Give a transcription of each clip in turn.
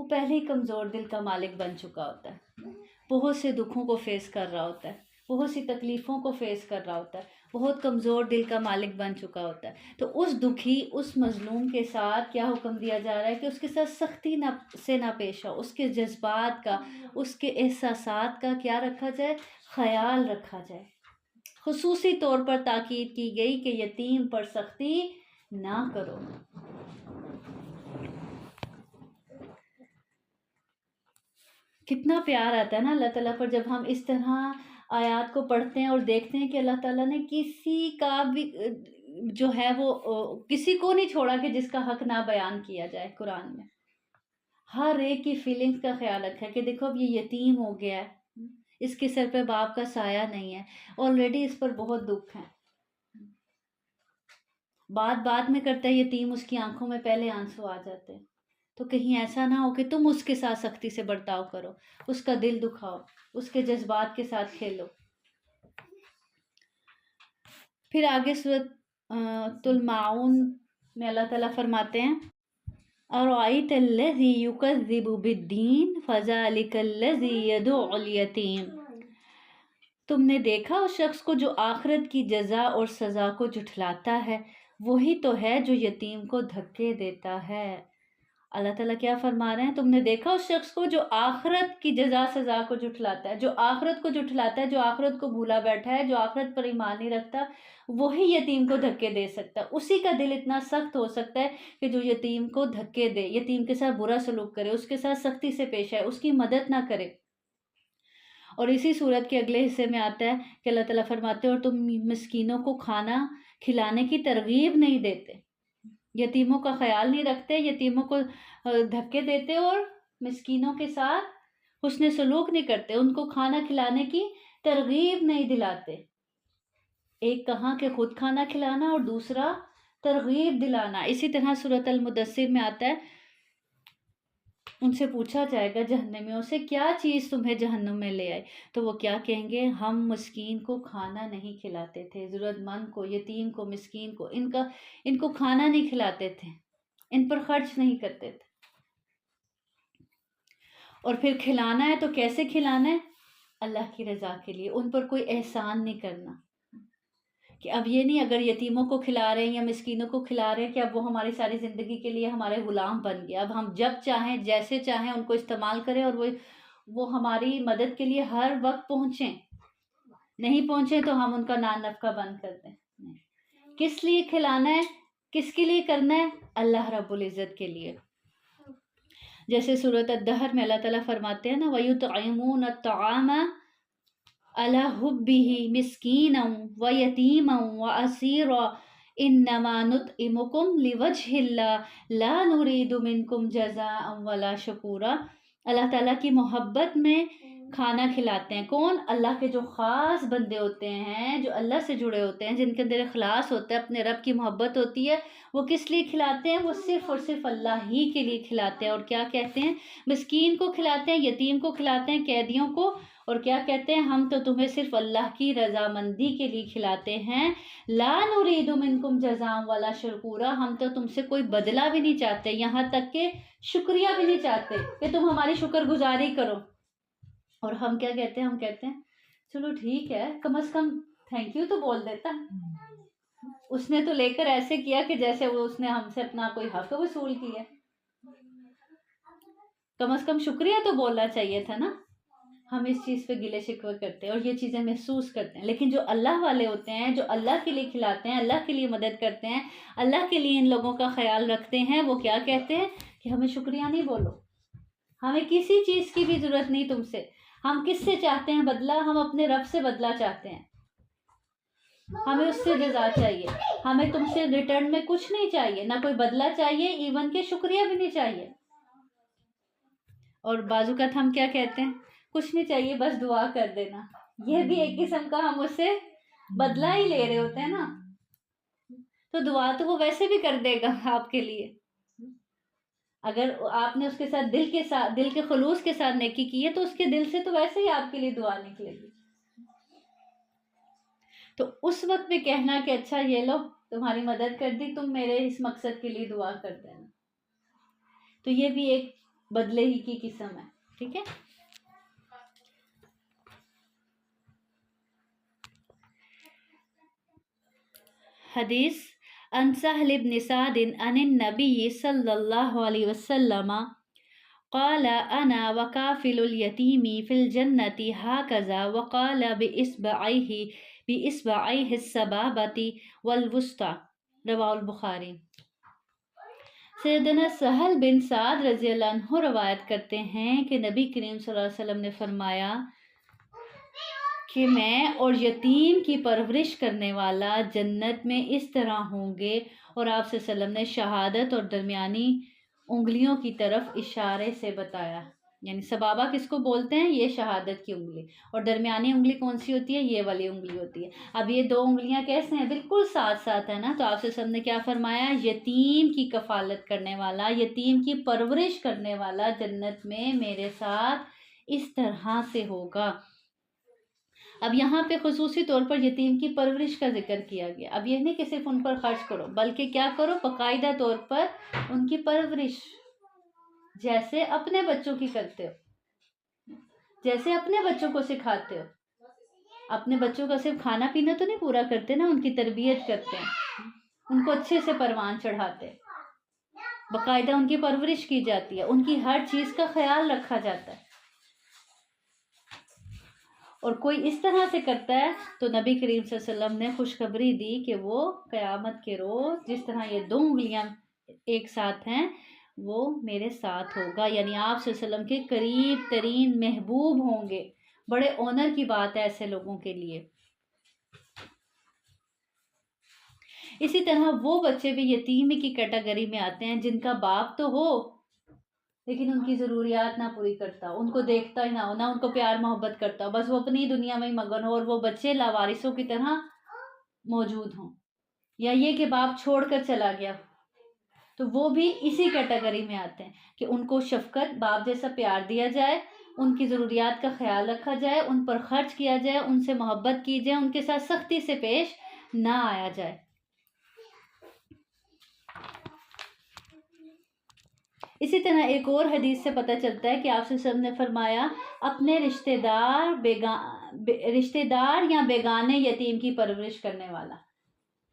وہ پہلے ہی کمزور دل کا مالک بن چکا ہوتا ہے، بہت سے دکھوں کو فیس کر رہا ہوتا ہے، بہت سی تکلیفوں کو فیس کر رہا ہوتا ہے، بہت کمزور دل کا مالک بن چکا ہوتا ہے۔ تو اس دکھی، اس مظلوم کے ساتھ کیا حکم دیا جا رہا ہے کہ اس کے ساتھ سختی سے نہ پیش آؤ، اس کے جذبات کا، اس کے احساسات کا کیا رکھا جائے، خیال رکھا جائے۔ خصوصی طور پر تاکید کی گئی کہ یتیم پر سختی نہ کرو۔ کتنا پیار آتا ہے نا اللہ تعالیٰ پر جب ہم اس طرح آیات کو پڑھتے ہیں اور دیکھتے ہیں کہ اللہ تعالیٰ نے کسی کا بھی جو ہے وہ کسی کو نہیں چھوڑا کہ جس کا حق نہ بیان کیا جائے۔ قرآن میں ہر ایک کی فیلنگز کا خیال رکھا ہے کہ دیکھو اب یہ یتیم ہو گیا ہے، اس کے سر پہ باپ کا سایہ نہیں ہے، آلریڈی اس پر بہت دکھ ہے، بات میں کرتا ہے یتیم، اس کی آنکھوں میں پہلے آنسو آ جاتے ہیں۔ تو کہیں ایسا نہ ہو کہ تم اس کے ساتھ سختی سے برتاؤ کرو، اس کا دل دکھاؤ، اس کے جذبات کے ساتھ کھیلو۔ پھر آگے سورۃ الماعون میں اللہ تعالیٰ فرماتے ہیں اَرَأَيْتَ الَّذِي يُكَذِّبُ بِالدِّينِ فَذَلِكَ الَّذِي يَدُعُّ الْيَتِيمَ، تم نے دیکھا اس شخص کو جو آخرت کی جزا اور سزا کو جھٹلاتا ہے، وہی تو ہے جو یتیم کو دھکے دیتا ہے۔ اللہ تعالیٰ کیا فرما رہے ہیں؟ تم نے دیکھا اس شخص کو جو آخرت کی جزا سزا کو جھٹلاتا ہے، جو آخرت کو جھٹلاتا ہے، جو آخرت کو بھولا بیٹھا ہے، جو آخرت پر ایمان نہیں رکھتا، وہی یتیم کو دھکے دے سکتا ہے۔ اسی کا دل اتنا سخت ہو سکتا ہے کہ جو یتیم کو دھکے دے، یتیم کے ساتھ برا سلوک کرے، اس کے ساتھ سختی سے پیش آئے، اس کی مدد نہ کرے۔ اور اسی صورت کے اگلے حصے میں آتا ہے کہ اللہ تعالیٰ فرماتے ہیں اور تم مسکینوں کو کھانا کھلانے کی ترغیب نہیں دیتے، یتیموں کا خیال نہیں رکھتے، یتیموں کو دھکے دیتے اور مسکینوں کے ساتھ حسن سلوک نہیں کرتے، ان کو کھانا کھلانے کی ترغیب نہیں دلاتے۔ ایک کہاں کہ خود کھانا کھلانا اور دوسرا ترغیب دلانا۔ اسی طرح سورۃ المدثر میں آتا ہے ان سے پوچھا جائے گا جہنمیوں سے کیا چیز تمہیں جہنم میں لے آئے، تو وہ کیا کہیں گے؟ ہم مسکین کو کھانا نہیں کھلاتے تھے، ضرورت مند کو، یتیم کو، مسکین کو، ان کو کھانا نہیں کھلاتے تھے، ان پر خرچ نہیں کرتے تھے۔ اور پھر کھلانا ہے تو کیسے کھلانا ہے؟ اللہ کی رضا کے لیے، ان پر کوئی احسان نہیں کرنا، کہ اب یہ نہیں اگر یتیموں کو کھلا رہے ہیں یا مسکینوں کو کھلا رہے ہیں کہ اب وہ ہماری ساری زندگی کے لیے ہمارے غلام بن گیا، اب ہم جب چاہیں جیسے چاہیں ان کو استعمال کریں اور وہ ہماری مدد کے لیے ہر وقت پہنچیں، نہیں پہنچیں تو ہم ان کا نان نفقہ بند کر دیں۔ کس لیے کھلانا ہے؟ کس کے لیے کرنا ہے؟ اللہ رب العزت کے لیے۔ جیسے سورۃ الدہر میں اللہ تعالیٰ فرماتے ہیں نا وَيُطْعِمُونَ الطَّعَامَ عَلَى حُبِّهِ مِسْكِينًا وَيَتِيمًا وَأَسِيرًا إِنَّمَا نُطْعِمُكُمْ لِوَجْهِ اللَّهِ لَا نُرِيدُ مِنْكُمْ جَزَاءً وَلَا شُكُورًا۔ اللہ تعالیٰ کی محبت میں کھانا کھلاتے ہیں کون؟ اللہ کے جو خاص بندے ہوتے ہیں، جو اللہ سے جڑے ہوتے ہیں، جن کے اندر اخلاص ہوتا ہے، اپنے رب کی محبت ہوتی ہے، وہ کس لیے کھلاتے ہیں؟ وہ صرف اور صرف اللہ ہی کے لیے کھلاتے ہیں۔ اور کیا کہتے ہیں؟ مسکین کو کھلاتے ہیں، یتیم کو کھلاتے ہیں، قیدیوں کو، اور کیا کہتے ہیں؟ ہم تو تمہیں صرف اللہ کی رضامندی کے لیے کھلاتے ہیں۔ لا نرید منکم جزاء ولا شکورا، ہم تو تم سے کوئی بدلہ بھی نہیں چاہتے، یہاں تک کہ شکریہ بھی نہیں چاہتے کہ تم ہماری شکر گزاری کرو۔ اور ہم کیا کہتے ہیں؟ ہم کہتے ہیں چلو ٹھیک ہے، کم از کم تھینک یو تو بول دیتا، اس نے تو لے کر ایسے کیا کہ جیسے اس نے ہم سے اپنا کوئی حق وصول کیا، کم از کم شکریہ تو بولنا چاہیے تھا نا۔ ہم اس چیز پہ گلے شکوے کرتے ہیں اور یہ چیزیں محسوس کرتے ہیں، لیکن جو اللہ والے ہوتے ہیں، جو اللہ کے لیے کھلاتے ہیں، اللہ کے لیے مدد کرتے ہیں، اللہ کے لیے ان لوگوں کا خیال رکھتے ہیں، وہ کیا کہتے ہیں کہ ہمیں شکریہ نہیں بولو، ہمیں کسی چیز کی بھی ضرورت نہیں تم سے، ہم کس سے چاہتے ہیں بدلہ؟ ہم اپنے رب سے بدلہ چاہتے ہیں، ہمیں اس سے جزا چاہیے، ہمیں تم سے ریٹرن میں کچھ نہیں چاہیے، نہ کوئی بدلہ چاہیے، ایون کہ شکریہ بھی نہیں چاہیے۔ اور بعض اوقات ہم کیا کہتے ہیں؟ کچھ نہیں چاہیے، بس دعا کر دینا، یہ بھی ایک قسم کا ہم اس سے بدلہ ہی لے رہے ہوتے ہیں نا۔ تو دعا تو وہ ویسے بھی کر دے گا آپ کے لیے، اگر آپ نے اس کے ساتھ دل کے خلوص کے ساتھ نیکی کی ہے تو اس کے دل سے تو ویسے ہی آپ کے لیے دعا نکلے گی۔ تو اس وقت بھی کہنا کہ اچھا یہ لو تمہاری مدد کر دی، تم میرے اس مقصد کے لیے دعا کر دینا، تو یہ بھی ایک بدلے ہی کی قسم ہے. ٹھیک ہے. حدیث ان سہل بن سعد عن النبی صلی اللہ علیہ وسلم قال انا وکافل الیتیم فی الجنۃ ہکذا وقال باصبعیہ السبابۃ والوسطی. رواہ البخاری. سیدنا سہل بن سعد رضی اللہ عنہ روایت کرتے ہیں کہ نبی کریم صلی اللہ علیہ وسلم نے فرمایا کہ میں اور یتیم کی پرورش کرنے والا جنت میں اس طرح ہوں گے. اور آپ صلی اللہ علیہ وسلم نے شہادت اور درمیانی انگلیوں کی طرف اشارے سے بتایا. یعنی سبابہ کس کو بولتے ہیں؟ یہ شہادت کی انگلی. اور درمیانی انگلی کون سی ہوتی ہے؟ یہ والی انگلی ہوتی ہے. اب یہ دو انگلیاں کیسے ہیں؟ بالکل ساتھ ساتھ ہے نا. تو آپ صلی اللہ علیہ وسلم نے کیا فرمایا؟ یتیم کی کفالت کرنے والا، یتیم کی پرورش کرنے والا جنت میں میرے ساتھ اس طرح سے ہوگا. اب یہاں پہ خصوصی طور پر یتیم کی پرورش کا ذکر کیا گیا. اب یہ نہیں کہ صرف ان پر خرچ کرو، بلکہ کیا کرو؟ باقاعدہ طور پر ان کی پرورش جیسے اپنے بچوں کی کرتے ہو، جیسے اپنے بچوں کو سکھاتے ہو. اپنے بچوں کا صرف کھانا پینا تو نہیں پورا کرتے نا، ان کی تربیت کرتے ہیں، ان کو اچھے سے پروان چڑھاتے ہیں، باقاعدہ ان کی پرورش کی جاتی ہے، ان کی ہر چیز کا خیال رکھا جاتا ہے. اور کوئی اس طرح سے کرتا ہے تو نبی کریم صلی اللہ علیہ وسلم نے خوشخبری دی کہ وہ قیامت کے روز جس طرح یہ دو انگلیاں ایک ساتھ ہیں وہ میرے ساتھ ہوگا. یعنی آپ صلی اللہ علیہ وسلم کے قریب ترین محبوب ہوں گے. بڑے آنر کی بات ہے ایسے لوگوں کے لیے. اسی طرح وہ بچے بھی یتیمی کی کیٹیگری میں آتے ہیں جن کا باپ تو ہو لیکن ان کی ضروریات نہ پوری کرتا، ان کو دیکھتا ہی نہ ہو، نہ ان کو پیار محبت کرتا ہو، بس وہ اپنی دنیا میں ہی مگن ہو، اور وہ بچے لاوارثوں کی طرح موجود ہوں. یا یہ کہ باپ چھوڑ کر چلا گیا تو وہ بھی اسی کیٹیگری میں آتے ہیں کہ ان کو شفقت باپ جیسا پیار دیا جائے، ان کی ضروریات کا خیال رکھا جائے، ان پر خرچ کیا جائے، ان سے محبت کی جائے، ان کے ساتھ سختی سے پیش نہ آیا جائے. اسی طرح ایک اور حدیث سے پتہ چلتا ہے کہ آپ صلی اللہ علیہ وسلم نے فرمایا اپنے رشتہ دار یا بیگانے یتیم کی پرورش کرنے والا.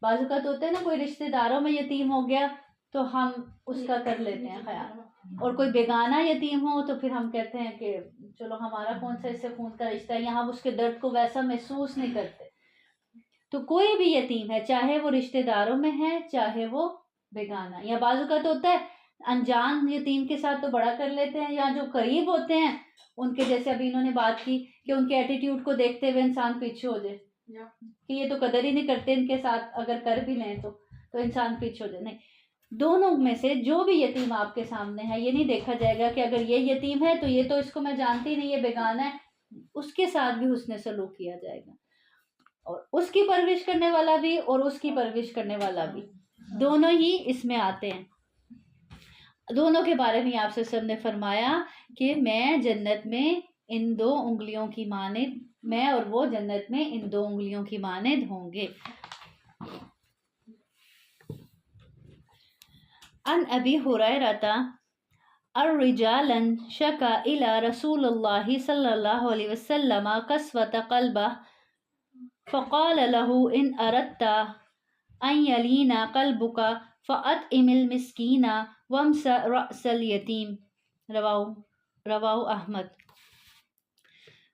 بعض اوقات ہوتا ہے نا کوئی رشتہ داروں میں یتیم ہو گیا تو ہم اس کا کر لیتے ہیں خیال، اور کوئی بیگانہ یتیم ہو تو پھر ہم کہتے ہیں کہ چلو ہمارا کون سا اس سے خون کا رشتہ ہے، یا ہم اس کے درد کو ویسا محسوس نہیں کرتے. تو کوئی بھی یتیم ہے، چاہے وہ رشتہ داروں میں ہے چاہے وہ بیگانہ. یا بعض اوقات ہوتا ہے انجان یتیم کے ساتھ تو بڑا کر لیتے ہیں، یا جو قریب ہوتے ہیں ان کے، جیسے ابھی انہوں نے بات کی کہ ان کے ایٹیٹیوڈ کو دیکھتے ہوئے انسان پیچھے ہو جائے کہ یہ تو قدر ہی نہیں کرتے ان کے ساتھ، اگر کر بھی لیں تو انسان پیچھے ہو جائے. نہیں، دونوں میں سے جو بھی یتیم آپ کے سامنے ہے یہ نہیں دیکھا جائے گا کہ اگر یہ یتیم ہے تو یہ تو اس کو میں جانتی نہیں، یہ بیگانہ ہے. اس کے ساتھ بھی حسن سلوک کیا جائے گا، اور اس کی پرورش کرنے والا بھی اور اس کی پرورش کرنے والا بھی دونوں ہی اس میں آتے ہیں. دونوں کے بارے میں آپ سے سب نے فرمایا کہ میں جنت میں ان دو انگلیوں کی مانند، میں اور وہ جنت میں ان دو انگلیوں کی مانند ہوں گے. عن ابی ہریرہ الرجالا شکا الى رسول اللہ صلی اللہ علیہ وسلم قسوۃ قلبہ فقال له ان اردت ان یلین قلبک فاطعم المسکین وامسح رأس الیتیم. رواہ احمد.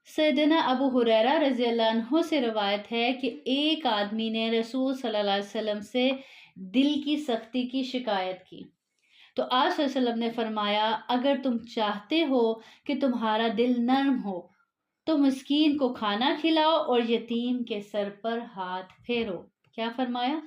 سیدنا ابو ہریرہ رضی اللہ عنہ سے روایت ہے کہ ایک آدمی نے رسول صلی اللہ علیہ وسلم سے دل کی سختی کی شکایت کی تو آپ صلی اللہ علیہ وسلم نے فرمایا اگر تم چاہتے ہو کہ تمہارا دل نرم ہو تو مسکین کو کھانا کھلاؤ اور یتیم کے سر پر ہاتھ پھیرو. کیا فرمایا؟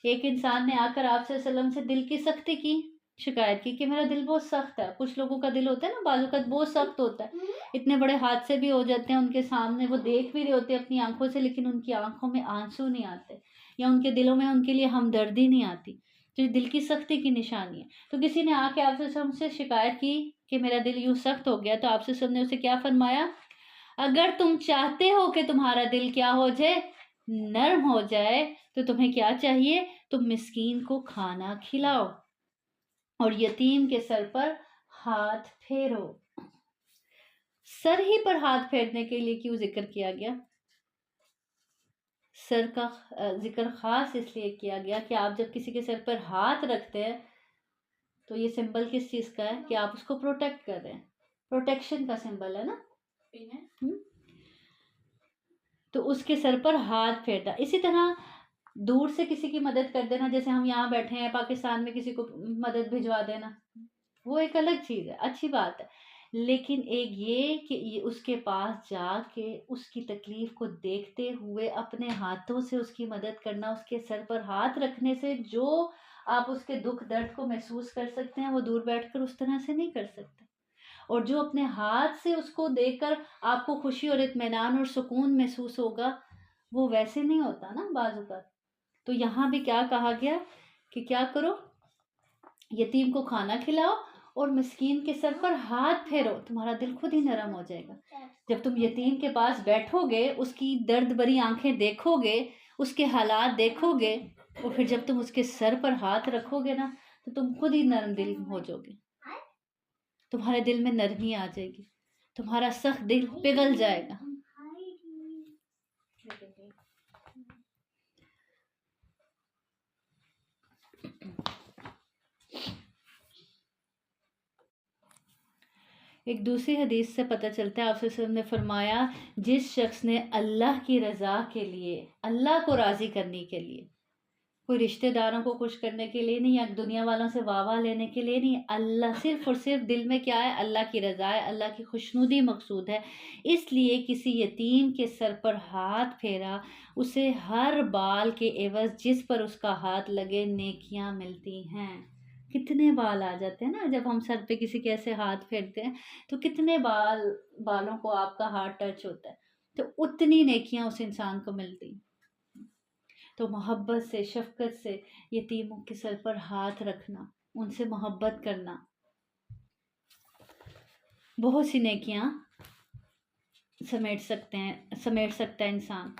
ایک انسان نے آ کر آپ صلی اللہ علیہ وسلم سے دل کی سختی کی، شکایت کی کہ میرا دل بہت سخت ہے. کچھ لوگوں کا دل ہوتا ہے نا بعض اوقات بہت سخت ہوتا ہے، اتنے بڑے حادثے بھی ہو جاتے ہیں ان کے سامنے، وہ دیکھ بھی رہے ہوتے ہیں اپنی آنکھوں سے لیکن ان کی آنکھوں میں آنسو نہیں آتے، یا ان کے دلوں میں ان کے لیے ہمدردی نہیں آتی. تو یہ دل کی سختی کی نشانی ہے. تو کسی نے آ کے آپ سے شکایت کی کہ میرا دل یوں سخت ہو گیا، تو آپ سے سب نے اسے کیا فرمایا؟ اگر تم چاہتے ہو کہ تمہارا دل کیا ہو جائے؟ نرم ہو جائے، تو تمہیں کیا چاہیے؟ تم مسکین کو کھانا کھلاؤ اور یتیم کے سر پر ہاتھ پھیرو. سر ہی پر ہاتھ پھیرنے کے لیے کیوں ذکر کیا گیا؟ سر کا ذکر خاص اس لیے کیا گیا کہ آپ جب کسی کے سر پر ہاتھ رکھتے ہیں تو یہ سمبل کس چیز کا ہے کہ آپ اس کو پروٹیکٹ کر رہے ہیں. پروٹیکشن کا سمبل ہے نا. تو اس کے سر پر ہاتھ پھیرنا. اسی طرح دور سے کسی کی مدد کر دینا، جیسے ہم یہاں بیٹھے ہیں پاکستان میں کسی کو مدد بھجوا دینا، وہ ایک الگ چیز ہے، اچھی بات ہے. لیکن ایک یہ کہ اس کے پاس جا کے اس کی تکلیف کو دیکھتے ہوئے اپنے ہاتھوں سے اس کی مدد کرنا، اس کے سر پر ہاتھ رکھنے سے جو آپ اس کے دکھ درد کو محسوس کر سکتے ہیں وہ دور بیٹھ کر اس طرح سے نہیں کر سکتے. اور جو اپنے ہاتھ سے اس کو دیکھ کر آپ کو خوشی اور اطمینان اور سکون محسوس ہوگا وہ ویسے نہیں ہوتا نا بعض اوقات. تو یہاں بھی کیا کہا گیا کہ کیا کرو، یتیم کو کھانا کھلاؤ اور مسکین کے سر پر ہاتھ پھیرو، تمہارا دل خود ہی نرم ہو جائے گا. جب تم یتیم کے پاس بیٹھو گے، اس کی درد بھری آنکھیں دیکھو گے، اس کے حالات دیکھو گے، اور پھر جب تم اس کے سر پر ہاتھ رکھو گے نا تو تم خود ہی نرم دل ہو جاؤ گے. تمہارے دل میں نرمی آ جائے گی، تمہارا سخت دل پگھل جائے گا. ایک دوسری حدیث سے پتہ چلتا ہے، آپ صلی اللہ علیہ وسلم نے فرمایا جس شخص نے اللہ کی رضا کے لیے، اللہ کو راضی کرنے کے لیے، کوئی رشتہ داروں کو خوش کرنے کے لیے نہیں یا دنیا والوں سے واہ واہ لینے کے لیے نہیں، اللہ صرف اور صرف دل میں کیا ہے، اللہ کی رضا ہے، اللہ کی خوشنودی مقصود ہے، اس لیے کسی یتیم کے سر پر ہاتھ پھیرا، اسے ہر بال کے عوض جس پر اس کا ہاتھ لگے نیکیاں ملتی ہیں. کتنے بال آ جاتے ہیں نا جب ہم سر پہ کسی کے ایسے ہاتھ پھیرتے ہیں، تو کتنے بالوں کو آپ کا ہاتھ ٹچ ہوتا ہے، تو اتنی نیکیاں اس انسان کو ملتی. تو محبت سے، شفقت سے یتیموں کے سر پر ہاتھ رکھنا، ان سے محبت کرنا، بہت سی نیکیاں سمیٹ سکتا ہے انسان.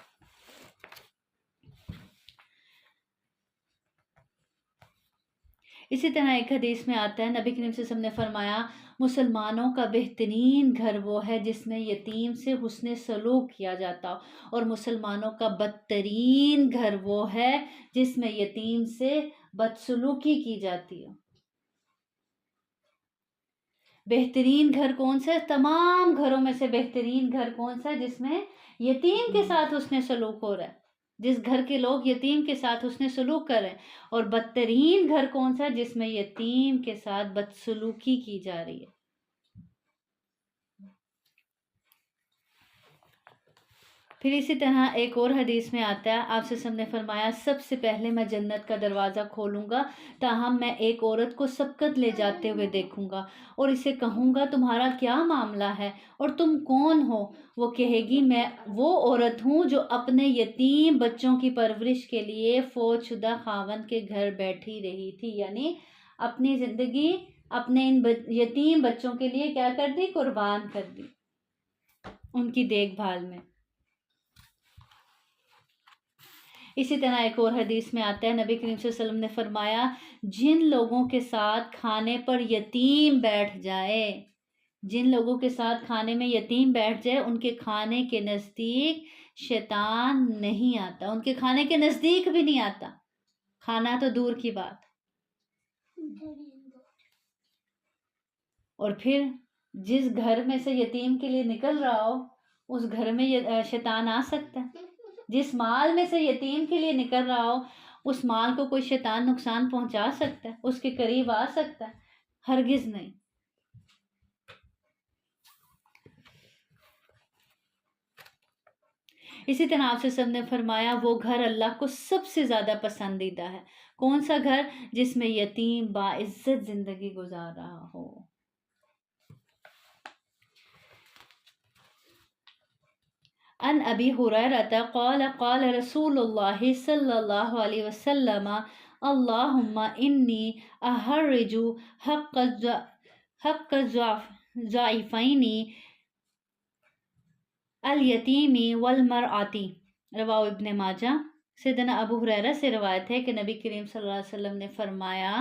اسی طرح ایک حدیث میں آتا ہے، نبی کریم صلی اللہ علیہ وسلم نے فرمایا مسلمانوں کا بہترین گھر وہ ہے جس میں یتیم سے حسن سلوک کیا جاتا ہو، اور مسلمانوں کا بدترین گھر وہ ہے جس میں یتیم سے بدسلوکی کی جاتی ہو. بہترین گھر کون سا ہے؟ تمام گھروں میں سے بہترین گھر کون سا ہے؟ جس میں یتیم کے ساتھ حسن سلوک ہو رہا ہے، جس گھر کے لوگ یتیم کے ساتھ حسن سلوک کر رہے ہیں. اور بدترین گھر کون سا ہے؟ جس میں یتیم کے ساتھ بدسلوکی کی جا رہی ہے. پھر اسی طرح ایک اور حدیث میں آتا ہے، آپ صلی اللہ علیہ وسلم نے فرمایا سب سے پہلے میں جنت کا دروازہ کھولوں گا، تاہم میں ایک عورت کو سبقت لے جاتے ہوئے دیکھوں گا اور اسے کہوں گا تمہارا کیا معاملہ ہے اور تم کون ہو؟ وہ کہے گی میں وہ عورت ہوں جو اپنے یتیم بچوں کی پرورش کے لیے فوت شدہ خاوند کے گھر بیٹھی رہی تھی. یعنی اپنی زندگی اپنے ان یتیم بچوں کے لیے کیا کر دی؟ قربان کر دی، ان کی دیکھ بھال میں. اسی طرح ایک اور حدیث میں آتا ہے، نبی کریم صلی اللہ علیہ وسلم نے فرمایا جن لوگوں کے ساتھ کھانے پر یتیم بیٹھ جائے، جن لوگوں کے ساتھ کھانے میں یتیم بیٹھ جائے، ان کے کھانے کے نزدیک شیطان نہیں آتا، ان کے کھانے کے نزدیک بھی نہیں آتا، کھانا تو دور کی بات. اور پھر جس گھر میں سے یتیم کے لیے نکل رہا ہو اس گھر میں شیطان آ سکتا ہے. جس مال میں سے یتیم کے لیے نکل رہا ہو اس مال کو کوئی شیطان نقصان پہنچا سکتا ہے، اس کے قریب آ سکتا ہے؟ ہرگز نہیں. اسی طرح آپ سے نے فرمایا وہ گھر اللہ کو سب سے زیادہ پسندیدہ ہے. کون سا گھر؟ جس میں یتیم باعزت زندگی گزار رہا ہو. ان ابی ہریرہ قال قال رسول اللہ صلی اللہ علیہ وسلم اللہم انی احرج حق الضعیفین الیتیم والمرأة. رواہ ابن ماجہ. سیدنا ابو ہریرہ سے روایت ہے کہ نبی کریم صلی اللہ علیہ وسلم نے فرمایا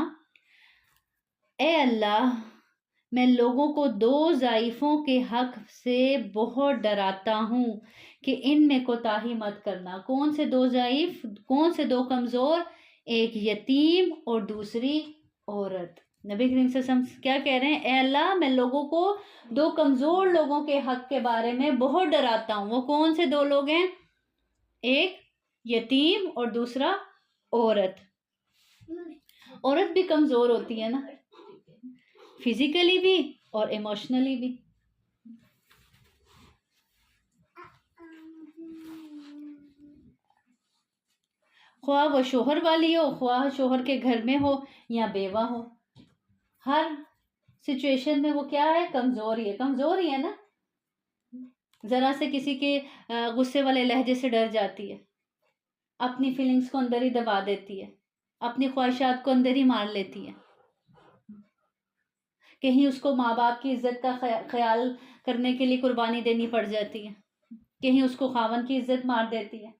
اے اللہ میں لوگوں کو دو ضعیفوں کے حق سے بہت ڈراتا ہوں کہ ان میں کوتاہی مت کرنا. کون سے دو ضعیف؟ کون سے دو کمزور؟ ایک یتیم اور دوسری عورت. نبی کریم صلی اللہ علیہ وسلم کیا کہہ رہے ہیں؟ اے اللہ میں لوگوں کو دو کمزور لوگوں کے حق کے بارے میں بہت ڈراتا ہوں. وہ کون سے دو لوگ ہیں؟ ایک یتیم اور دوسرا عورت. عورت بھی کمزور ہوتی ہے نا، فزیکلی بھی اور ایموشنلی بھی. خواہ وہ شوہر والی ہو، خواہ شوہر کے گھر میں ہو یا بیوہ ہو، ہر سچویشن میں وہ کیا ہے؟ کمزور ہی ہے. کمزور ہی ہے نا. ذرا سے کسی کے غصے والے لہجے سے ڈر جاتی ہے، اپنی فیلنگز کو اندر ہی دبا دیتی ہے، اپنی خواہشات کو اندر ہی مار لیتی ہے. کہیں اس کو ماں باپ کی عزت کا خیال کرنے کے لیے قربانی دینی پڑ جاتی ہے، کہیں اس کو خاوند کی عزت مار دیتی ہے.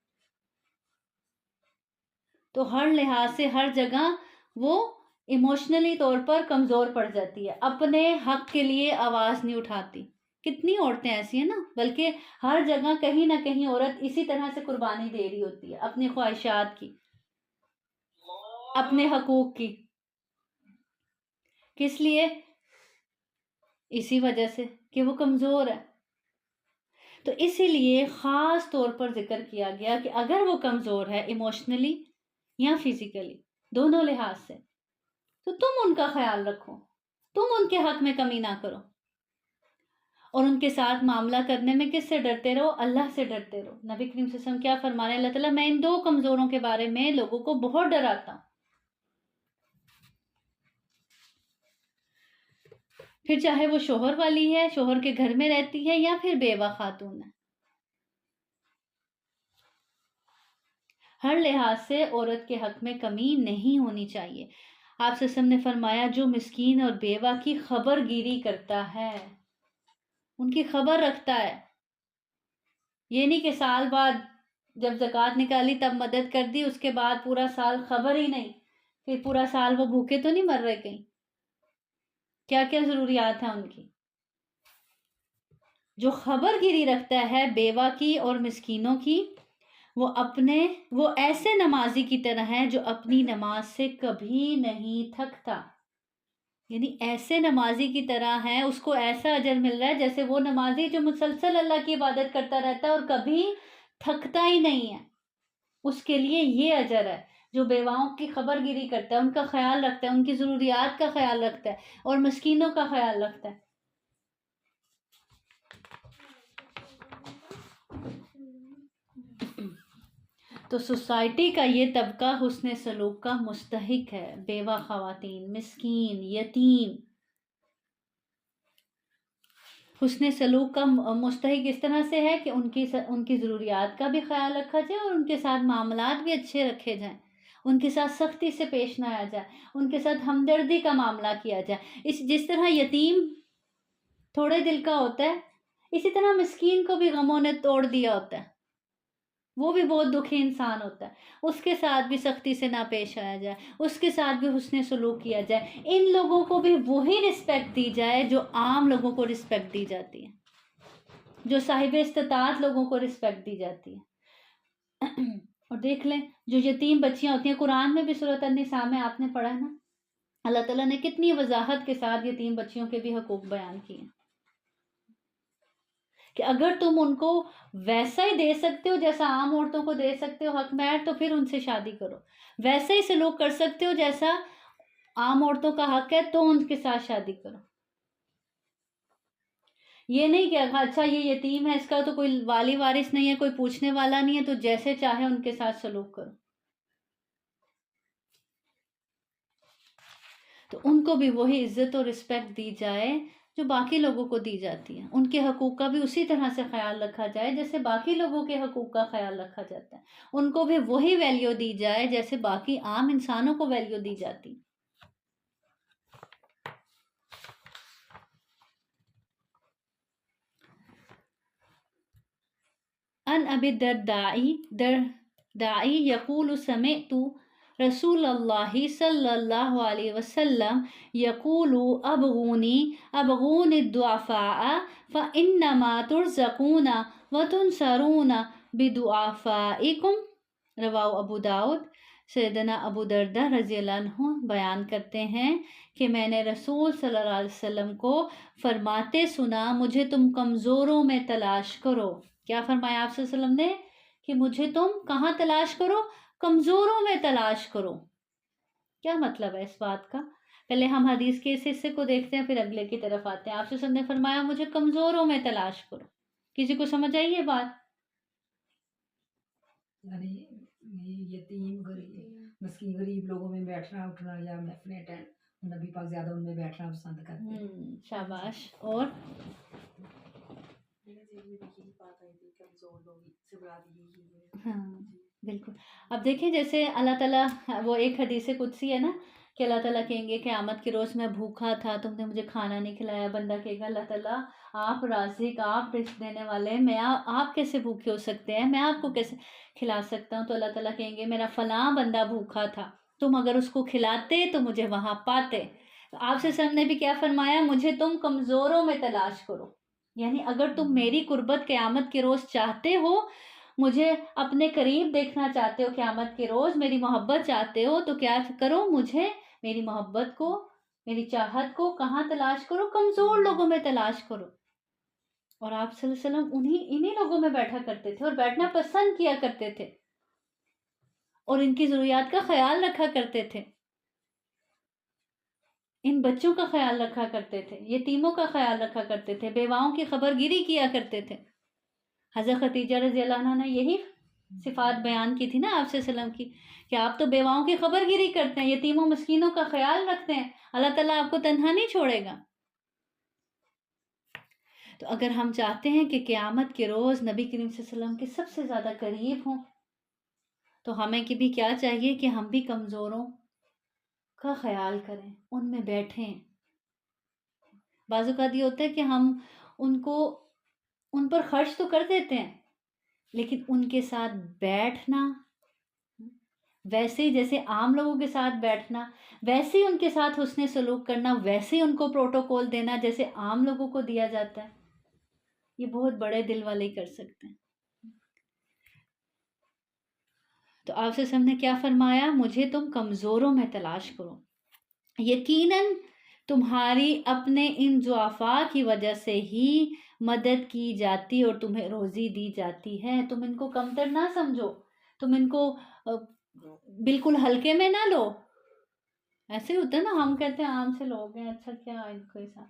تو ہر لحاظ سے ہر جگہ وہ ایموشنلی طور پر کمزور پڑ جاتی ہے، اپنے حق کے لیے آواز نہیں اٹھاتی. کتنی عورتیں ایسی ہیں نا، بلکہ ہر جگہ کہیں نہ کہیں عورت اسی طرح سے قربانی دے رہی ہوتی ہے، اپنی خواہشات کی، اپنے حقوق کی. کس لیے؟ اسی وجہ سے کہ وہ کمزور ہے. تو اسی لیے خاص طور پر ذکر کیا گیا کہ اگر وہ کمزور ہے ایموشنلی یا فزیکلی، دونوں لحاظ سے، تو تم ان کا خیال رکھو، تم ان کے حق میں کمی نہ کرو، اور ان کے ساتھ معاملہ کرنے میں کس سے ڈرتے رہو؟ اللہ سے ڈرتے رہو. نبی کریم صلی اللہ علیہ وسلم کیا فرما رہے ہیں؟ اللہ تعالیٰ میں ان دو کمزوروں کے بارے میں لوگوں کو بہت ڈراتا ہوں. پھر چاہے وہ شوہر والی ہے، شوہر کے گھر میں رہتی ہے، یا پھر بیوہ خاتون ہے، ہر لحاظ سے عورت کے حق میں کمی نہیں ہونی چاہیے. آپ صلی اللہ علیہ وسلم نے فرمایا جو مسکین اور بیوہ کی خبر گیری کرتا ہے، ان کی خبر رکھتا ہے، یہ نہیں کہ سال بعد جب زکوٰۃ نکالی تب مدد کر دی، اس کے بعد پورا سال خبر ہی نہیں، پھر پورا سال وہ بھوکے تو نہیں مر رہے کہیں. کیا کیا ضروریات ہیں ان کی. جو خبر گیری رکھتا ہے بیوہ کی اور مسکینوں کی، وہ ایسے نمازی کی طرح ہے جو اپنی نماز سے کبھی نہیں تھکتا. یعنی ایسے نمازی کی طرح ہے، اس کو ایسا اجر مل رہا ہے جیسے وہ نمازی جو مسلسل اللہ کی عبادت کرتا رہتا ہے اور کبھی تھکتا ہی نہیں ہے. اس کے لیے یہ اجر ہے. جو بیواؤں کی خبر گیری کرتا ہے، ان کا خیال رکھتا ہے، ان کی ضروریات کا خیال رکھتا ہے اور مسکینوں کا خیال رکھتا ہے. تو سوسائٹی کا یہ طبقہ حسن سلوک کا مستحق ہے. بیوہ خواتین، مسکین، یتیم حسن سلوک کا مستحق اس طرح سے ہے کہ ان کی ضروریات کا بھی خیال رکھا جائے اور ان کے ساتھ معاملات بھی اچھے رکھے جائیں، ان کے ساتھ سختی سے پیش نہ آیا جائے، ان کے ساتھ ہمدردی کا معاملہ کیا جائے. جس طرح یتیم تھوڑے دل کا ہوتا ہے، اسی طرح مسکین کو بھی غموں نے توڑ دیا ہوتا ہے، وہ بھی بہت دکھی انسان ہوتا ہے. اس کے ساتھ بھی سختی سے نہ پیش آیا جائے، اس کے ساتھ بھی حسن سلوک کیا جائے. ان لوگوں کو بھی وہی رسپیکٹ دی جائے جو عام لوگوں کو رسپیکٹ دی جاتی ہے، جو صاحب استطاعت لوگوں کو رسپیکٹ دی جاتی ہے. اور دیکھ لیں جو یتیم بچیاں ہوتی ہیں، قرآن میں بھی سورۃ النساء میں آپ نے پڑھا ہے نا، اللہ تعالیٰ نے کتنی وضاحت کے ساتھ یتیم بچیوں کے بھی حقوق بیان کیے ہیں کہ اگر تم ان کو ویسا ہی دے سکتے ہو جیسا عام عورتوں کو دے سکتے ہو حق مہر، تو پھر ان سے شادی کرو. ویسا ہی سلوک کر سکتے ہو جیسا عام عورتوں کا حق ہے، تو ان کے ساتھ شادی کرو. یہ نہیں کہ اچھا یہ یتیم ہے، اس کا تو کوئی والی وارث نہیں ہے، کوئی پوچھنے والا نہیں ہے، تو جیسے چاہے ان کے ساتھ سلوک کرو. تو ان کو بھی وہی عزت اور رسپیکٹ دی جائے جو باقی لوگوں کو دی جاتی ہے. ان کے حقوق کا بھی اسی طرح سے خیال رکھا جائے جیسے باقی لوگوں کے حقوق کا خیال رکھا جاتا ہے. ان کو بھی وہی ویلیو دی جائے جیسے باقی عام انسانوں کو ویلیو دی جاتی. ان ابی الدرداء یقول سمعت رسول اللہ صلی اللہ علیہ وسلم یقول ابغون الضعفاء فانما ترزقون وتنصرون بدعفائکم، رواہ ابو داؤد۔ سیدنا ابو دردہ رضی اللہ عنہ بیان کرتے ہیں کہ میں نے رسول صلی اللہ علیہ وسلم کو فرماتے سنا، مجھے تم کمزوروں میں تلاش کرو۔ کیا فرمایا آپ صلی اللہ علیہ وسلم نے؟ کہ مجھے تم کہاں تلاش کرو؟ کمزوروں میں تلاش کرو۔ کیا مطلب ہے اس بات کا؟ پہلے ہم حدیث کے اس حصے کو دیکھتے ہیں، پھر اگلے کی طرف آتے ہیں۔ آپ صلی اللہ علیہ وسلم نے فرمایا مجھے کمزوروں میں تلاش کرو۔ کسی کو سمجھ آئی یہ بات؟ یعنی یتیم مسکین غریب لوگوں میں بیٹھنا اٹھنا، یا میں اپنے ٹائم نبی پاک زیادہ ان میں بیٹھنا پسند کرتے ہیں۔ شاباش۔ اور ہاں بالکل۔ اب دیکھیں جیسے اللہ تعالیٰ، وہ ایک حدیث قدسی ہے نا کہ اللہ تعالیٰ کہیں گے قیامت کے روز میں بھوکا تھا، تم نے مجھے کھانا نہیں کھلایا۔ بندہ کہے گا اللہ تعالیٰ آپ رازق، آپ رزق دینے والے، میں آپ کیسے بھوکے ہو سکتے ہیں، میں آپ کو کیسے کھلا سکتا ہوں؟ تو اللہ تعالیٰ کہیں گے میرا فلاں بندہ بھوکا تھا، تم اگر اس کو کھلاتے تو مجھے وہاں پاتے۔ تو آپ سے سب نے بھی کیا فرمایا؟ مجھے تم کمزوروں میں تلاش کرو۔ یعنی اگر تم میری قربت قیامت کے روز چاہتے ہو، مجھے اپنے قریب دیکھنا چاہتے ہو قیامت کے روز، میری محبت چاہتے ہو، تو کیا کرو؟ مجھے، میری محبت کو، میری چاہت کو کہاں تلاش کرو؟ کمزور لوگوں میں تلاش کرو۔ اور آپ صلی اللہ علیہ وسلم انہی لوگوں میں بیٹھا کرتے تھے اور بیٹھنا پسند کیا کرتے تھے، اور ان کی ضروریات کا خیال رکھا کرتے تھے، ان بچوں کا خیال رکھا کرتے تھے، یتیموں کا خیال رکھا کرتے تھے، بیواؤں کی خبر گیری کیا کرتے تھے۔ حضرت خدیجہ رضی اللہ عنہ نے یہی صفات بیان کی تھی نا آپ صلی اللہ علیہ وسلم کی، کہ آپ تو بیواؤں کی خبر گیری کرتے ہیں، یتیموں مسکینوں کا خیال رکھتے ہیں، اللہ تعالیٰ آپ کو تنہا نہیں چھوڑے گا۔ تو اگر ہم چاہتے ہیں کہ قیامت کے روز نبی کریم صلی اللہ علیہ وسلم کے سب سے زیادہ قریب ہوں، تو ہمیں کہ بھی کیا چاہیے کہ ہم بھی کمزوروں کا خیال کریں، ان میں بیٹھیں۔ بعض اوقات یہ ہوتا ہے کہ ہم ان پر خرچ تو کر دیتے ہیں، لیکن ان کے ساتھ بیٹھنا، ویسے ہی جیسے عام لوگوں کے ساتھ بیٹھنا، ویسے ہی ان کے ساتھ حسن سلوک کرنا، ویسے ہی ان کو پروٹوکول دینا جیسے عام لوگوں کو دیا جاتا ہے، یہ بہت بڑے دل والے ہی کر سکتے ہیں۔ تو آپ سے ہم نے کیا فرمایا؟ مجھے تم کمزوروں میں تلاش کرو، یقیناً تمہاری اپنے ان ضعفاء کی وجہ سے ہی مدد کی جاتی اور تمہیں روزی دی جاتی ہے۔ تم ان کو کمتر نہ سمجھو، تم ان کو بالکل ہلکے میں نہ لو۔ ایسے ہوتا ہے نا، ہم کہتے ہیں عام سے لوگ ہیں، اچھا کیا ان کو ایسا۔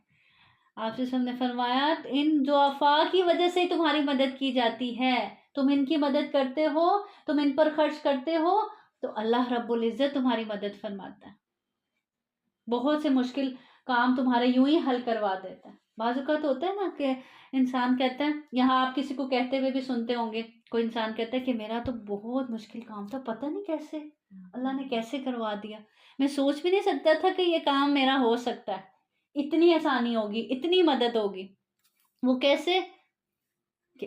آپ سے ہم نے فرمایا ان ضعفاء کی وجہ سے تمہاری مدد کی جاتی ہے، تم ان کی مدد کرتے ہو، تم ان پر خرچ کرتے ہو، تو اللہ رب العزت تمہاری مدد فرماتا ہے، بہت سے مشکل کام تمہارے یوں ہی حل کروا دیتا ہے۔ بعض اوقات ہوتا ہے نا کہ انسان کہتا ہے، یہاں آپ کسی کو کہتے ہوئے بھی سنتے ہوں گے، کوئی انسان کہتا ہے کہ میرا تو بہت مشکل کام تھا، پتہ نہیں کیسے اللہ نے کیسے کروا دیا، میں سوچ بھی نہیں سکتا تھا کہ یہ کام میرا ہو سکتا ہے، اتنی آسانی ہوگی، اتنی مدد ہوگی۔ وہ کیسے؟ کہ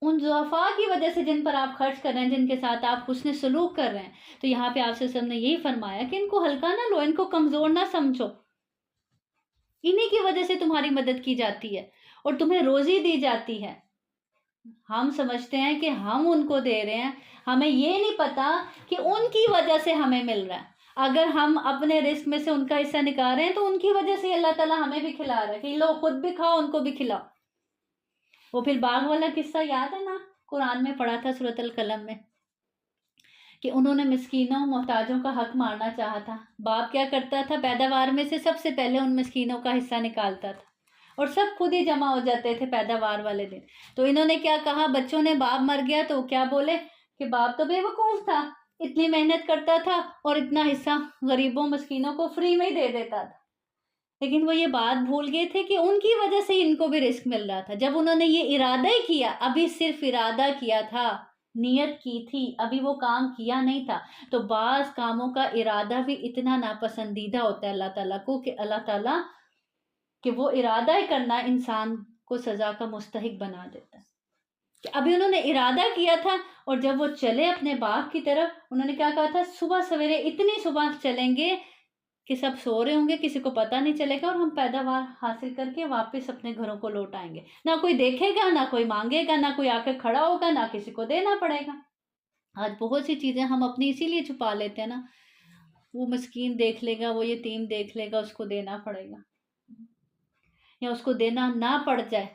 ان ضعفاء کی وجہ سے جن پر آپ خرچ کر رہے ہیں، جن کے ساتھ آپ حسن سلوک کر رہے ہیں۔ تو یہاں پہ آپ سے سب نے یہی فرمایا کہ ان کو ہلکا نہ لو، ان کو کمزور نہ سمجھو، انہی کی وجہ سے تمہاری مدد کی جاتی ہے اور تمہیں روزی دی جاتی ہے۔ ہم سمجھتے ہیں کہ ہم ان کو دے رہے ہیں، ہمیں یہ نہیں پتا کہ ان کی وجہ سے ہمیں مل رہا ہے۔ اگر ہم اپنے رزق میں سے ان کا حصہ نکال رہے ہیں تو ان کی وجہ سے اللہ تعالیٰ ہمیں بھی کھلا رہا ہے کہ لو خود بھی کھاؤ، ان کو بھی کھلاؤ۔ وہ پھر باغ والا قصہ یاد ہے نا، قرآن میں پڑھا تھا سورۃ القلم میں، کہ انہوں نے مسکینوں محتاجوں کا حق مارنا چاہا تھا۔ باپ کیا کرتا تھا؟ پیداوار میں سے سب سے پہلے ان مسکینوں کا حصہ نکالتا تھا، اور سب خود ہی جمع ہو جاتے تھے پیداوار والے دن۔ تو انہوں نے کیا کہا؟ بچوں نے باپ مر گیا تو کیا بولے کہ باپ تو بے وقوف تھا، اتنی محنت کرتا تھا اور اتنا حصہ غریبوں مسکینوں کو فری میں ہی دے دیتا تھا۔ لیکن وہ یہ بات بھول گئے تھے کہ ان کی وجہ سے ان کو بھی رزق مل رہا تھا۔ جب انہوں نے یہ ارادہ ہی کیا، ابھی صرف ارادہ کیا تھا، نیت کی تھی، ابھی وہ کام کیا نہیں تھا۔ تو بعض کاموں کا ارادہ بھی اتنا ناپسندیدہ ہوتا ہے اللہ تعالیٰ کو کہ اللہ تعالیٰ کہ وہ ارادہ ہی کرنا انسان کو سزا کا مستحق بنا دیتا ہے۔ کہ ابھی انہوں نے ارادہ کیا تھا، اور جب وہ چلے اپنے باغ کی طرف، انہوں نے کیا کہا تھا، صبح سویرے اتنی صبح چلیں گے کہ سب سو رہے ہوں گے، کسی کو پتہ نہیں چلے گا، اور ہم پیداوار حاصل کر کے واپس اپنے گھروں کو لوٹ آئیں گے، نہ کوئی دیکھے گا، نہ کوئی مانگے گا، نہ کوئی آ کے کھڑا ہوگا، نہ کسی کو دینا پڑے گا۔ آج بہت سی چیزیں ہم اپنی اسی لیے چھپا لیتے ہیں نا، وہ مسکین دیکھ لے گا، وہ یتیم دیکھ لے گا، اس کو دینا پڑے گا، یا اس کو دینا نہ پڑ جائے۔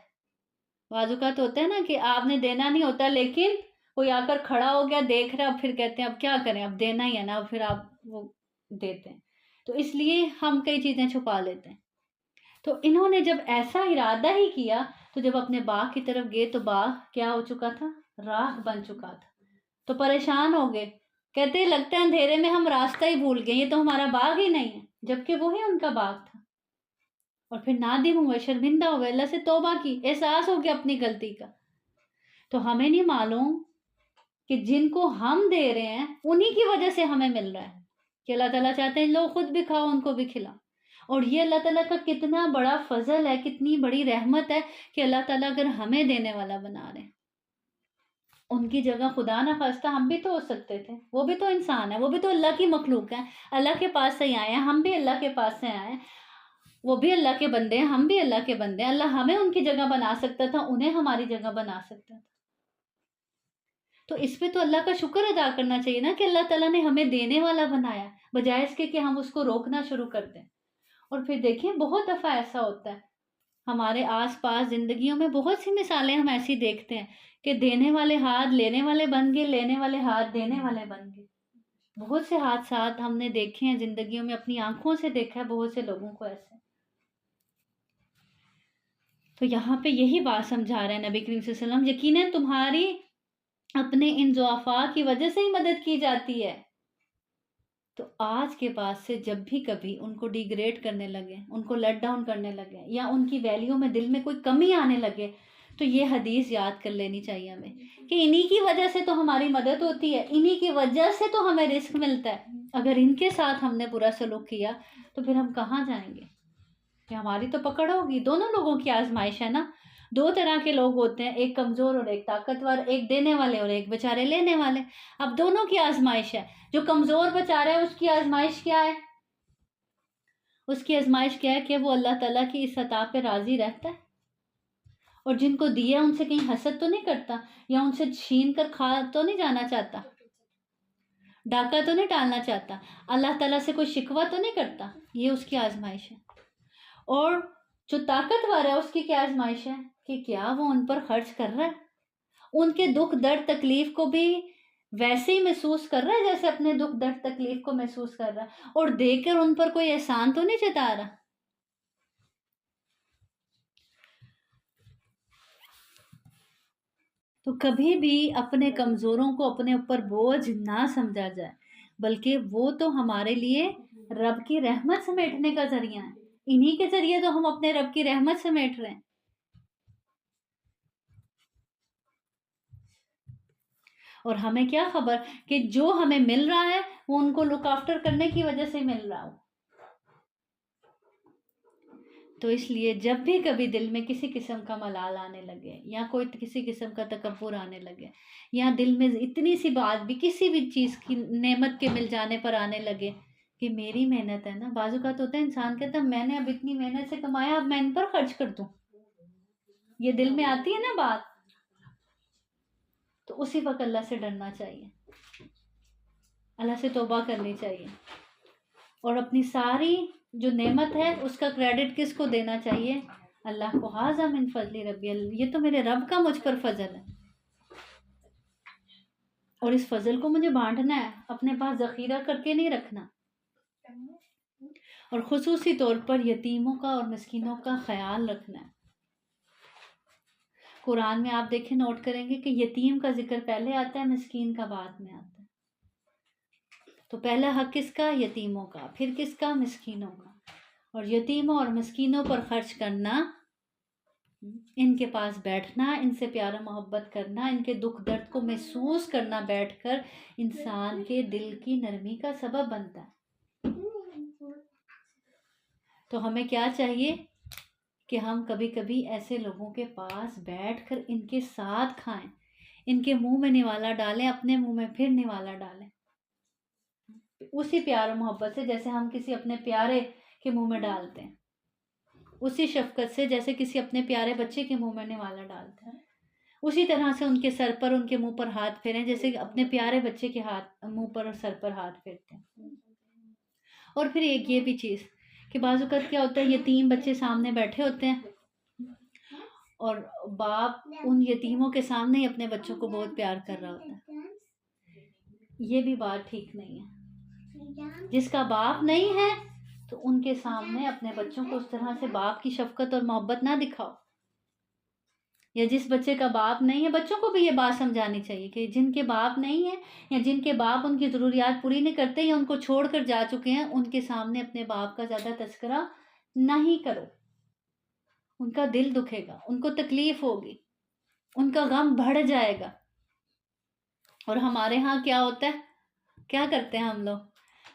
بعض اوقات ہوتا ہے نا کہ آپ نے دینا نہیں ہوتا، لیکن کوئی آ کر کھڑا ہو گیا، دیکھ رہا، اب پھر کہتے ہیں اب کیا کریں، اب دینا ہی ہے نا، اب پھر آپ وہ دیتے ہیں۔ تو اس لیے ہم کئی چیزیں چھپا لیتے ہیں۔ تو انہوں نے جب ایسا ارادہ ہی کیا، تو جب اپنے باغ کی طرف گئے تو باغ کیا ہو چکا تھا، راکھ بن چکا تھا۔ تو پریشان ہو گئے، کہتے لگتا ہے اندھیرے میں ہم راستہ ہی بھول گئے، یہ تو ہمارا باغ ہی نہیں ہے، جبکہ وہی ان کا باغ تھا۔ اور پھر نادم ہوئے، شرمندہ ہوئے، اللہ سے توبہ کی، احساس ہو گیا اپنی غلطی کا۔ تو ہمیں نہیں معلوم کہ جن کو ہم دے رہے ہیں انہی کی وجہ سے ہمیں مل رہا ہے، کہ اللہ تعالیٰ چاہتے ہیں لوگ خود بھی کھاؤ، ان کو بھی کھلاؤ۔ اور یہ اللہ تعالیٰ کا کتنا بڑا فضل ہے، کتنی بڑی رحمت ہے کہ اللہ تعالیٰ اگر ہمیں دینے والا بنا رہے ہیں۔ ان کی جگہ خدا نہ خواستہ ہم بھی تو ہو سکتے تھے، وہ بھی تو انسان ہے، وہ بھی تو اللہ کی مخلوق ہے، اللہ کے پاس سے ہی آئے ہیں، ہم بھی اللہ کے پاس سے آئے ہیں، وہ بھی اللہ کے بندے ہیں، ہم بھی اللہ کے بندے ہیں۔ اللہ ہمیں ان کی جگہ بنا سکتا تھا، انہیں ہماری جگہ بنا سکتا تھا۔ تو اس پہ تو اللہ کا شکر ادا کرنا چاہیے نا، کہ اللہ تعالیٰ نے ہمیں دینے والا بنایا، بجائے اس کے کہ ہم اس کو روکنا شروع کر دیں۔ اور پھر دیکھیں بہت دفعہ ایسا ہوتا ہے ہمارے آس پاس زندگیوں میں، بہت سی مثالیں ہم ایسی دیکھتے ہیں کہ دینے والے ہاتھ لینے والے بن گئے، لینے والے ہاتھ دینے والے بن گئے۔ بہت سے حادثات ہم نے دیکھے ہیں زندگیوں میں، اپنی آنکھوں سے دیکھا ہے بہت سے لوگوں کو ایسے۔ تو یہاں پہ یہی بات سمجھا رہے ہیں نبی کریم صلی اللہ علیہ وسلم، یقیناً تمہاری اپنے ان ضعفاء کی وجہ سے ہی مدد کی جاتی ہے۔ تو آج کے بعد سے جب بھی کبھی ان کو ڈیگریڈ کرنے لگے، ان کو لیٹ ڈاؤن کرنے لگے، یا ان کی ویلیو میں دل میں کوئی کمی آنے لگے، تو یہ حدیث یاد کر لینی چاہیے ہمیں، کہ انہی کی وجہ سے تو ہماری مدد ہوتی ہے، انہی کی وجہ سے تو ہمیں رزق ملتا ہے۔ اگر ان کے ساتھ ہم نے برا سلوک کیا تو پھر ہم کہاں جائیں گے؟ کہ ہماری تو پکڑ ہوگی۔ دونوں لوگوں کی آزمائش ہے نا، دو طرح کے لوگ ہوتے ہیں، ایک کمزور اور ایک طاقتور، ایک دینے والے اور ایک بیچارے لینے والے۔ اب دونوں کی آزمائش ہے۔ جو کمزور بیچارہ ہے اس کی آزمائش کیا ہے؟ اس کی آزمائش کیا ہے کہ وہ اللہ تعالیٰ کی اس عطا پہ راضی رہتا ہے، اور جن کو دیا ان سے کہیں حسد تو نہیں کرتا، یا ان سے چھین کر کھا تو نہیں جانا چاہتا، ڈاکہ تو نہیں ڈالنا چاہتا، اللہ تعالیٰ سے کوئی شکوہ تو نہیں کرتا۔ یہ اس کی آزمائش ہے۔ اور جو طاقتور ہے اس کی کیا آزمائش ہے؟ کہ کیا وہ ان پر خرچ کر رہا ہے، ان کے دکھ درد تکلیف کو بھی ویسے ہی محسوس کر رہا ہے جیسے اپنے دکھ درد تکلیف کو محسوس کر رہا ہے، اور دے کر ان پر کوئی احسان تو نہیں جتا رہا۔ تو کبھی بھی اپنے کمزوروں کو اپنے اوپر بوجھ نہ سمجھا جائے، بلکہ وہ تو ہمارے لیے رب کی رحمت سمیٹنے کا ذریعہ ہے، انہی کے ذریعے تو ہم اپنے رب کی رحمت سمیٹ رہے ہیں۔ اور ہمیں کیا خبر کہ جو ہمیں مل رہا ہے وہ ان کو لک آفٹر کرنے کی وجہ سے مل رہا ہو۔ تو اس لیے جب بھی کبھی دل میں کسی قسم کا ملال آنے لگے، یا کوئی کسی قسم کا تکبر آنے لگے، یا دل میں اتنی سی بات بھی کسی بھی چیز کی نعمت کے مل جانے پر آنے لگے کہ میری محنت ہے نا، بعض اوقات ہوتا ہے انسان کہتا ہے میں نے اب اتنی محنت سے کمایا، اب میں ان پر خرچ کر دوں، یہ دل میں آتی ہے نا بات، تو اسی وقت اللہ سے ڈرنا چاہیے، اللہ سے توبہ کرنی چاہیے، اور اپنی ساری جو نعمت ہے اس کا کریڈٹ کس کو دینا چاہیے؟ اللہ کو۔ ھذا من فضل ربی، یہ تو میرے رب کا مجھ پر فضل ہے، اور اس فضل کو مجھے بانٹنا ہے، اپنے پاس ذخیرہ کر کے نہیں رکھنا، اور خصوصی طور پر یتیموں کا اور مسکینوں کا خیال رکھنا ہے۔ قرآن میں آپ دیکھیں، نوٹ کریں گے کہ یتیم کا ذکر پہلے آتا ہے، مسکین کا بعد میں آتا ہے۔ تو پہلا حق کس کا؟ یتیموں کا، پھر کس کا؟ مسکینوں کا۔ اور یتیموں اور مسکینوں پر خرچ کرنا، ان کے پاس بیٹھنا، ان سے پیار و محبت کرنا، ان کے دکھ درد کو محسوس کرنا بیٹھ کر، انسان کے دل کی نرمی کا سبب بنتا ہے۔ تو ہمیں کیا چاہیے کہ ہم کبھی کبھی ایسے لوگوں کے پاس بیٹھ کر ان کے ساتھ کھائیں، ان کے منہ میں نوالا ڈالیں، اپنے منہ میں پھر نوالا ڈالیں، اسی پیار و محبت سے جیسے ہم کسی اپنے پیارے کے منہ میں ڈالتے ہیں، اسی شفقت سے جیسے کسی اپنے پیارے بچے کے منہ میں نوالا ڈالتے ہیں، اسی طرح سے ان کے سر پر، ان کے منہ پر ہاتھ پھیریں جیسے اپنے پیارے بچے کے منہ پر اور سر پر ہاتھ پھیرتے ہیں۔ اور پھر ایک یہ بھی چیز کہ بعض اوقات کیا ہوتا ہے، یتیم بچے سامنے بیٹھے ہوتے ہیں اور باپ ان یتیموں کے سامنے ہی اپنے بچوں کو بہت پیار کر رہا ہوتا ہے، یہ بھی بات ٹھیک نہیں ہے۔ جس کا باپ نہیں ہے تو ان کے سامنے اپنے بچوں کو اس طرح سے باپ کی شفقت اور محبت نہ دکھاؤ، یا جس بچے کا باپ نہیں ہے، بچوں کو بھی یہ بات سمجھانی چاہیے کہ جن کے باپ نہیں ہے یا جن کے باپ ان کی ضروریات پوری نہیں کرتے یا ان کو چھوڑ کر جا چکے ہیں، ان کے سامنے اپنے باپ کا زیادہ تذکرہ نہیں کرو، ان کا دل دکھے گا، ان کو تکلیف ہوگی، ان کا غم بڑھ جائے گا۔ اور ہمارے ہاں کیا ہوتا ہے، کیا کرتے ہیں ہم لوگ،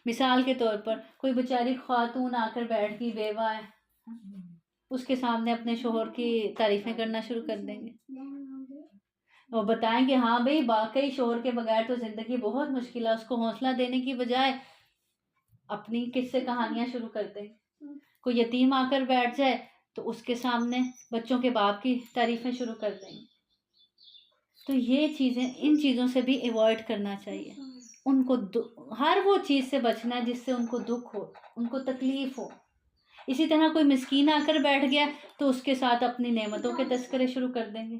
مثال کے طور پر کوئی بیچاری خاتون آ کر بیٹھ گئی، بیوہ ہے، اس کے سامنے اپنے شوہر کی تعریفیں کرنا شروع کر دیں گے اور بتائیں گے ہاں بھئی واقعی شوہر کے بغیر تو زندگی بہت مشکل ہے، اس کو حوصلہ دینے کی بجائے اپنی قصے کہانیاں شروع کر دیں گے۔ کوئی یتیم آ کر بیٹھ جائے تو اس کے سامنے بچوں کے باپ کی تعریفیں شروع کر دیں گے۔ تو یہ چیزیں، ان چیزوں سے بھی ایوائڈ کرنا چاہیے، ان کو ہر وہ چیز سے بچنا ہے جس سے ان کو دکھ ہو، ان کو تکلیف ہو۔ اسی طرح کوئی مسکین آ کر بیٹھ گیا تو اس کے ساتھ اپنی نعمتوں کے تذکرے شروع کر دیں گے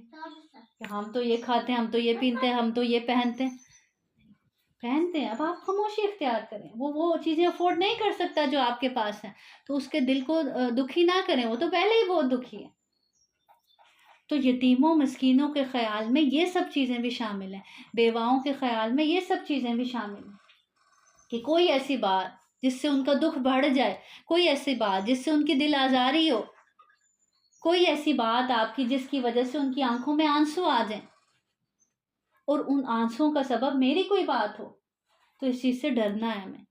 کہ ہم تو یہ کھاتے ہیں، ہم تو یہ پیتے ہیں، ہم تو یہ پہنتے ہیں۔ اب آپ خاموشی اختیار کریں، وہ چیزیں افورڈ نہیں کر سکتا جو آپ کے پاس ہیں تو اس کے دل کو دکھی نہ کریں، وہ تو پہلے ہی بہت دکھی ہے۔ تو یتیموں مسکینوں کے خیال میں یہ سب چیزیں بھی شامل ہیں، بیواؤں کے خیال میں یہ سب چیزیں بھی شامل ہیں کہ کوئی ایسی بات جس سے ان کا دکھ بڑھ جائے، کوئی ایسی بات جس سے ان کی دل آزاری ہو، کوئی ایسی بات آپ کی جس کی وجہ سے ان کی آنکھوں میں آنسو آ جائیں اور ان آنسوؤں کا سبب میری کوئی بات ہو، تو اس چیز سے ڈرنا ہے ہمیں،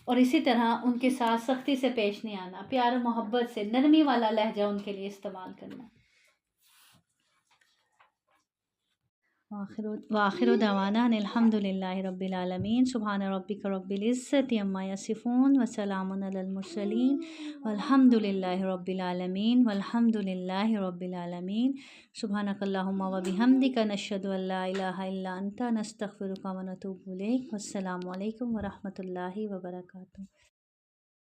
اور اسی طرح ان کے ساتھ سختی سے پیش نہیں آنا، پیار و محبت سے نرمی والا لہجہ ان کے لیے استعمال کرنا۔ وآخر دعوانا ان الحمد للہ رب العالمین، سبحان ربک رب العزت عما یصفون وسلام علی المرسلین والحمد للہ رب العالمین، والحمد للہ رب العالمین۔ سبحانک اللہم وبحمدک، نشہد ان لا الہ الا انت، نستغفرک ونتوب الیک۔ والسلام علیکم ورحمۃ اللہ وبرکاتہ۔